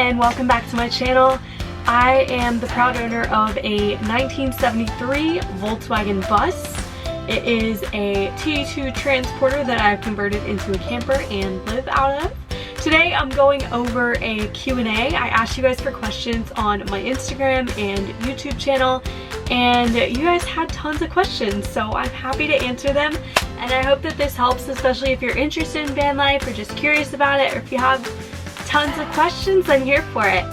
and welcome back to my channel. I am the proud owner of a 1973 Volkswagen bus. It is a T2 transporter that I've converted into a camper and live out of. Today I'm going over a Q&A. I asked you guys for questions on my Instagram and YouTube channel, and you guys had tons of questions, so I'm happy to answer them. And I hope that this helps, especially if you're interested in van life or just curious about it, or if you have tons of questions, I'm here for it.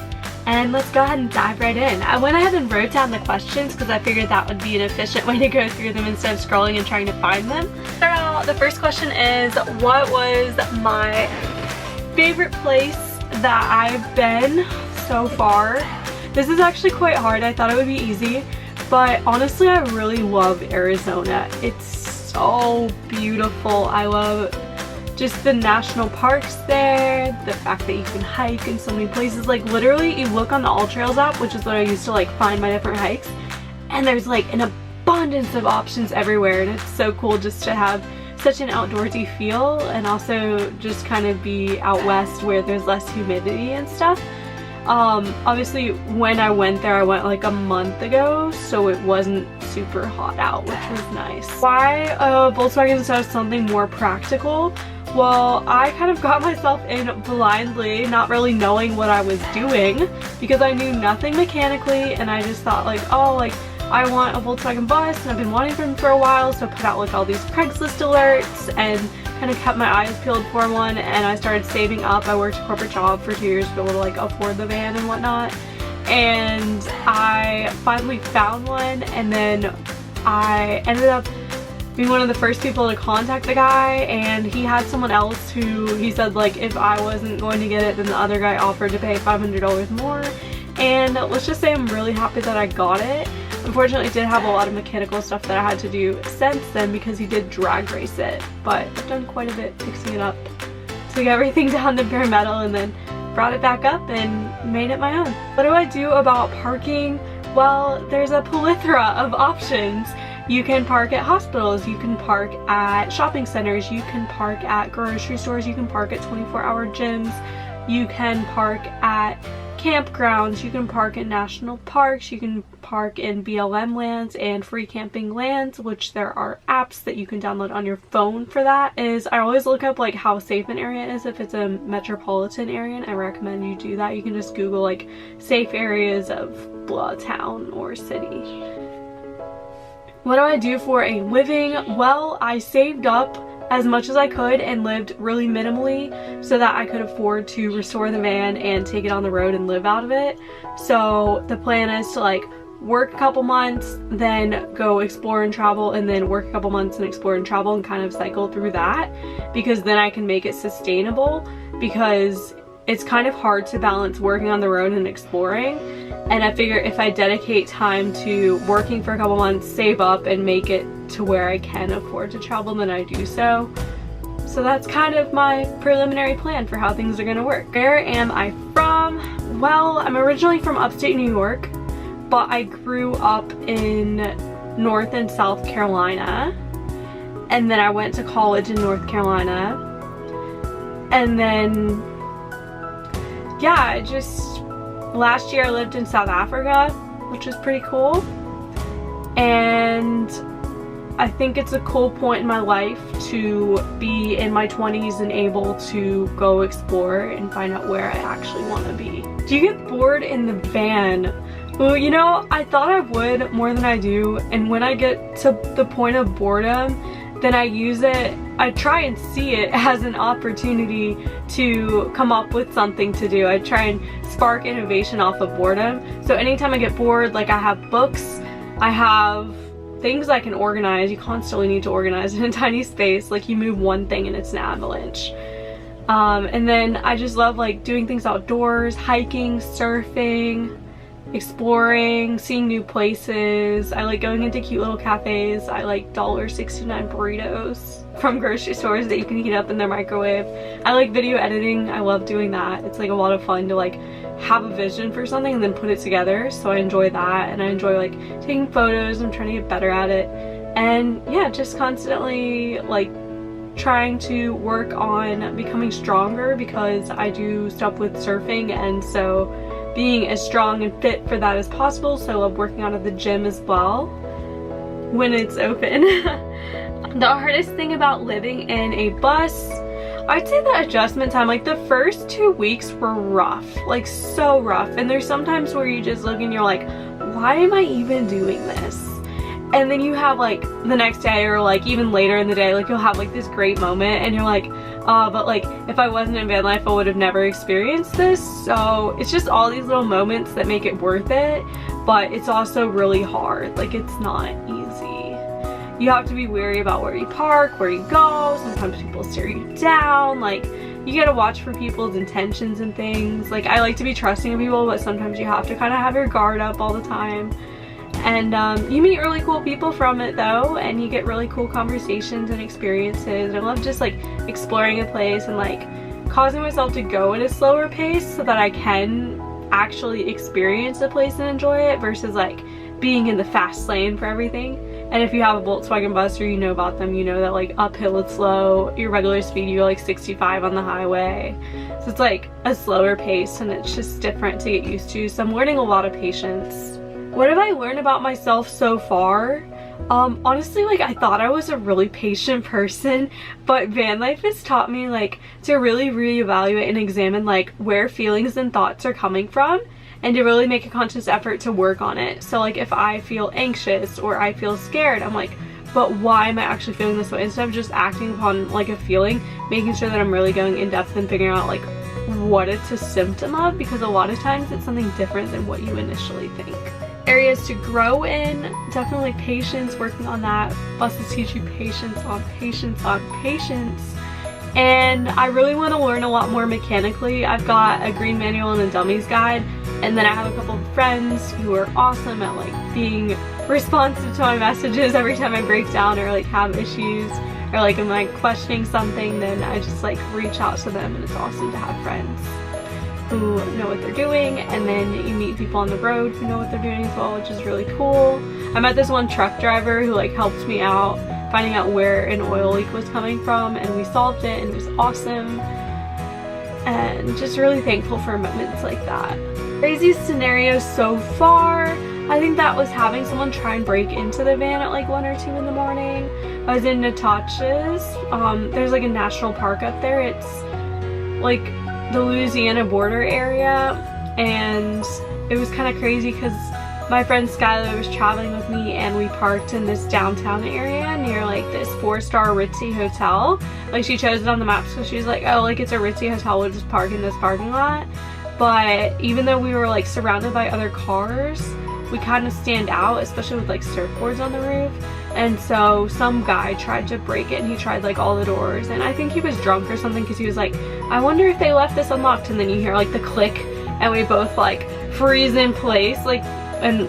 And let's go ahead and dive right in. I went ahead and wrote down the questions because I figured that would be an efficient way to go through them instead of scrolling and trying to find them. So the first question is, what was my favorite place that I've been so far? This is actually quite hard. I thought it would be easy, but honestly I really love Arizona. It's so beautiful. I love just the national parks there, the fact that you can hike in so many places. Like literally you look on the All Trails app, which is what I used to like find my different hikes, and there's like an abundance of options everywhere, and it's so cool just to have such an outdoorsy feel, and also just kind of be out west where there's less humidity and stuff. Obviously when I went there, I went like a month ago, so it wasn't super hot out, which was nice. Why Volkswagen instead of something more practical? Well, I kind of got myself in blindly, not really knowing what I was doing, because I knew nothing mechanically, and I just thought like, oh, like I want a Volkswagen bus and I've been wanting them for a while, so I put out like all these Craigslist alerts and kind of kept my eyes peeled for one, and I started saving up. I worked a corporate job for 2 years to be able to like afford the van and whatnot, and I finally found one, and then I ended up being one of the first people to contact the guy, and he had someone else who he said like if I wasn't going to get it, then the other guy offered to pay $500 more, and let's just say I'm really happy that I got it. Unfortunately, it did have a lot of mechanical stuff that I had to do since then because he did drag race it, but I've done quite a bit fixing it up. Took everything down to bare metal and then brought it back up and made it my own. What do I do about parking? Well, there's a plethora of options. You can park at hospitals, you can park at shopping centers, you can park at grocery stores, you can park at 24-hour gyms, you can park at campgrounds, you can park in national parks, you can park in BLM lands and free camping lands, which there are apps that you can download on your phone for that. I always look up like how safe an area is if it's a metropolitan area, and I recommend you do that. You can just Google like safe areas of blah town or city. What do I do for a living? Well, I saved up as much as I could and lived really minimally so that I could afford to restore the van and take it on the road and live out of it. So the plan is to like work a couple months, then go explore and travel, and then work a couple months and explore and travel, and kind of cycle through that, because then I can make it sustainable, because it's kind of hard to balance working on the road and exploring. And I figure if I dedicate time to working for a couple months, save up, and make it to where I can afford to travel, then I do so. So that's kind of my preliminary plan for how things are gonna work. Where am I from? Well, I'm originally from upstate New York, but I grew up in North and South Carolina, and then I went to college in North Carolina, and then yeah, last year I lived in South Africa, which was pretty cool, and I think it's a cool point in my life to be in my 20s and able to go explore and find out where I actually want to be. Do you get bored in the van? Well, you know, I thought I would more than I do, and when I get to the point of boredom, then I try and see it as an opportunity to come up with something to do. I try and spark innovation off of boredom. So anytime I get bored, like I have books, I have things I can organize. You constantly need to organize in a tiny space. Like you move one thing and it's an avalanche. And then I just love like doing things outdoors, hiking, surfing, exploring, seeing new places. I like going into cute little cafes. I like $1.69 burritos from grocery stores that you can heat up in their microwave. I like video editing. I love doing that. It's like a lot of fun to like have a vision for something and then put it together. So I enjoy that, and I enjoy like taking photos. I'm trying to get better at it, and yeah, just constantly like trying to work on becoming stronger because I do stuff with surfing, and so being as strong and fit for that as possible. So I'm working out at the gym as well when it's open. The hardest thing about living in a bus, I'd say the adjustment time, like the first 2 weeks were rough, like so rough. And there's sometimes where you just look and you're like, why am I even doing this? And then you have like the next day, or like even later in the day, like you'll have like this great moment and you're like, oh, but like if I wasn't in van life, I would have never experienced this. So it's just all these little moments that make it worth it, but it's also really hard. Like it's not easy. You have to be wary about where you park, where you go. Sometimes people stare you down. Like you gotta watch for people's intentions and things. Like I like to be trusting of people, but sometimes you have to kind of have your guard up all the time. And you meet really cool people from it though, and you get really cool conversations and experiences. And I love just like exploring a place and like causing myself to go at a slower pace so that I can actually experience a place and enjoy it, versus like being in the fast lane for everything. And if you have a Volkswagen bus or you know about them, you know that like uphill it's slow, your regular speed you're like 65 on the highway. So it's like a slower pace and it's just different to get used to. So I'm learning a lot of patience. What have I learned about myself so far? Honestly, like I thought I was a really patient person, but van life has taught me like to really reevaluate and examine like where feelings and thoughts are coming from, and to really make a conscious effort to work on it. So like if I feel anxious or I feel scared, I'm like, but why am I actually feeling this way? Instead of just acting upon like a feeling, making sure that I'm really going in depth and figuring out like what it's a symptom of, because a lot of times it's something different than what you initially think. Areas to grow in, definitely patience, working on that. Buses teach you patience on patience on patience. And I really want to learn a lot more mechanically. I've got a green manual and a dummies guide, and then I have a couple of friends who are awesome at like being responsive to my messages every time I break down or like have issues, or like I'm like questioning something, then I just like reach out to them, and it's awesome to have friends who know what they're doing. And then you meet people on the road who know what they're doing as well, which is really cool. I met this one truck driver who like helped me out finding out where an oil leak was coming from, and we solved it, and it was awesome. And just really thankful for moments like that. Craziest scenario so far, I think that was having someone try and break into the van at like 1 or 2 in the morning. I was in Natasha's. There's like a national park up there. It's like the Louisiana border area, and it was kind of crazy because my friend Skylar was traveling with me, and we parked in this downtown area near like this 4-star ritzy hotel. Like she chose it on the map, so she was like, oh, like it's a ritzy hotel, we'll just park in this parking lot. But even though we were like surrounded by other cars, we kind of stand out, especially with like surfboards on the roof. And so some guy tried to break it, and he tried like all the doors, and I think he was drunk or something, because he was like, I wonder if they left this unlocked. And then you hear like the click, and we both like freeze in place, like, and